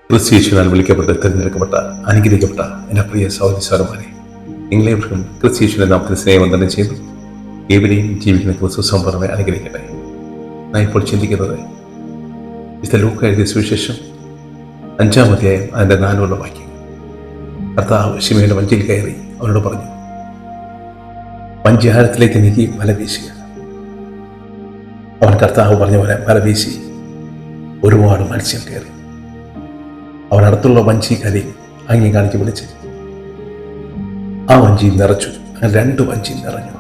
ക്രിസ്തീശുവിനാൽ വിളിക്കപ്പെട്ട് തിരഞ്ഞെടുക്കപ്പെട്ട അനുഗ്രഹിക്കപ്പെട്ട എൻ്റെ പ്രിയ സഹോദരിമാരെ, നിങ്ങളേവർക്കും ക്രിസ്തീശുവിനെ നാമത്തിൽ സ്നേഹവന്ദനം ചെയ്യുന്നു. ഏവരെയും ജീവിക്കുന്ന ക്രിസ്തു സമ്പൂർണ്ണമായി അനുഗ്രഹിക്കട്ടെ. ഞാൻ ഇപ്പോൾ ചിന്തിക്കുന്നത് ലൂക്കാ എഴുതിയ സുവിശേഷം 5-ാം അധ്യായം അതിൻ്റെ 4-ാം വാക്യം. കർത്താവ് ശിമയോന്റെ വഞ്ചിയിൽ കയറി അവനോട് പറഞ്ഞു, വഞ്ചി ആഴത്തിലേക്ക് നീക്കി വല വീശുക. അവൻ കർത്താവ് പറഞ്ഞ പോലെ വല വീശി ഒരുപാട് മത്സ്യം കയറി. അവൻ അടുത്തുള്ള വഞ്ചിക്കാരി അങ്ങേ കാണിച്ച് വിളിച്ച് ആ വഞ്ചി നിറച്ചു. അങ്ങനെ 2 വഞ്ചി നിറഞ്ഞു.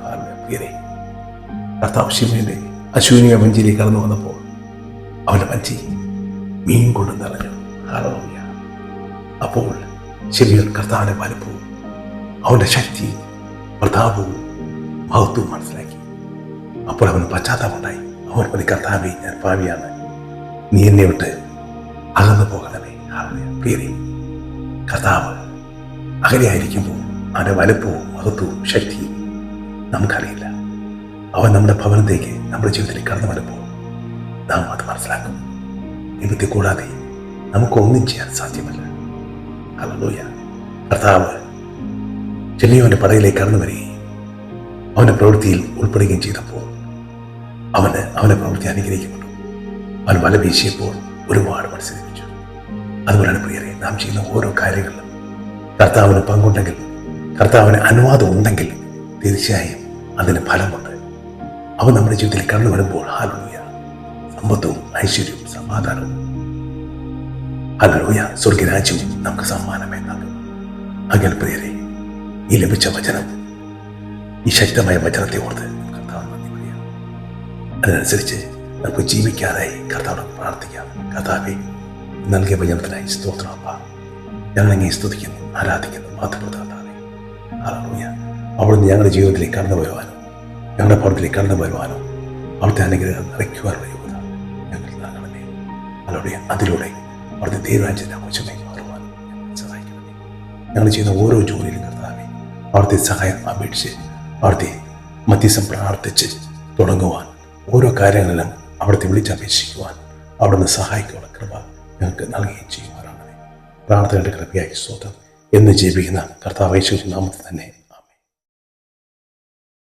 പ്രിയരെ, കർത്താവ് ശിമയോന്റെ അശൂന്യ വഞ്ചിയിലേക്ക് കടന്നു വന്നപ്പോൾ അവന്റെ വഞ്ചി മീൻ കൊണ്ട് നിറഞ്ഞു. ഹല്ലേലൂയ. അപ്പോൾ ശിമയോൻ കർത്താവിന്റെ വലുപ്പവും അവന്റെ ശക്തിയും പ്രതാപവും മഹത്വവും മനസ്സിലാക്കി. അപ്പോൾ അവന് പശ്ചാത്താപമുണ്ടായി. അവൻ പറഞ്ഞു, കർത്താവേ, ഞാൻ പാപിയാണ്, നീ എന്നെ വിട്ട് അകന്നു പോകണമേ. പ്രിയരെ, കർത്താവ് അകലെയായിരിക്കുമ്പോൾ അവന്റെ വലുപ്പവും മഹത്വവും ശക്തിയും നമുക്കറിയില്ല. അവൻ നമ്മുടെ ഭവനത്തേക്ക്, നമ്മുടെ ജീവിതത്തിൽ കടന്നു വരുമ്പോൾ നാം അത് മനസ്സിലാക്കും. ദൈവത്തെ കൂടാതെ നമുക്കൊന്നും ചെയ്യാൻ സാധ്യമല്ല. ഹല്ലേലൂയ. കർത്താവ് ശിമയോന്റെ പടയിലേക്ക് കടന്നു വരികയും അവന്റെ പ്രവൃത്തിയിൽ ഉൾപ്പെടുകയും ചെയ്തപ്പോൾ അവന്റെ പ്രവൃത്തി അനുഗ്രഹിക്കപ്പെട്ടു. അവൻ വല വീശിയപ്പോൾ ഒരുപാട് മത്സ്യം ലഭിച്ചു. അതുപോലെയാണ് പ്രിയരെ, നാം ചെയ്യുന്ന ഓരോ കാര്യങ്ങളിലും കർത്താവിന് പങ്കുണ്ടെങ്കിൽ, കർത്താവിന് അനുവാദം ഉണ്ടെങ്കിൽ തീർച്ചയായും അതിന് ഫലമുണ്ട്. അവൻ നമ്മുടെ ജീവിതത്തിൽ കടന്നു വരുമ്പോൾ ഹല്ലേലൂയ, സമ്പത്തും ഐശ്വര്യവും സമാധാനവും, ഹല്ലേലൂയ, സ്വർഗരാജ്യവും നമുക്ക് സമ്മാനമായി നൽകും. അങ്ങനെ പ്രിയരെ, ഈ ലഭിച്ച വചനം, ഈ ശക്തമായ വചനത്തെ ഓർത്ത് കർത്താവ് നന്ദി പറയാം. അതിനനുസരിച്ച് നമുക്ക് ജീവിക്കാനായി കർത്താവിനോട് പ്രാർത്ഥിക്കാം. കർത്താവേ, നൽകിയ വചനത്തിനായി സ്തോത്രം. ഞങ്ങൾ അങ്ങേ സ്തുതിക്കുന്നു, ആരാധിക്കുന്നു, മാതൃപ്രദാതാവേ. ഹല്ലേലൂയ. അവിടുന്ന് ഞങ്ങളുടെ ജീവിതത്തിലേക്ക് കടന്നു വരുവാനോ, ഞങ്ങളുടെ ഭവനത്തിലേക്ക് കടന്നു വരുവാനോ, അവിടുത്തെ അനുഗ്രഹം നിറയ്ക്കുവാനുള്ള യോഗ്യത ഞങ്ങൾ നൽകണമേ. ഹല്ലേലൂയ. അതിലൂടെ അവിടുത്തെ ദൈവരാജ്യത്തെ ആവശ്യമായി മാറുവാനും സഹായിക്കണമേ. ഞങ്ങൾ ചെയ്യുന്ന ഓരോ ജോലിയിലും കർത്താവേ, അവിടുത്തെ സഹായം അപേക്ഷിച്ച്, അവിടുത്തെ മധ്യസ്ഥം പ്രാർത്ഥിച്ച് തുടങ്ങുവാൻ, ഓരോ കാര്യങ്ങളിലും അവിടുത്തെ വിളിച്ചപേക്ഷിക്കുവാൻ അവിടുന്ന് സഹായിക്കുവാനുള്ള കൃപ ഞങ്ങൾക്ക് നൽകുകയും ചെയ്യുവാനാണ്. പ്രാർത്ഥനയുടെ കൃപയായി സ്തോത്രം. എന്ന് ജീവിക്കുന്ന കർത്താവ് യേശുവിന്റെ നാമത്തിൽ തന്നെ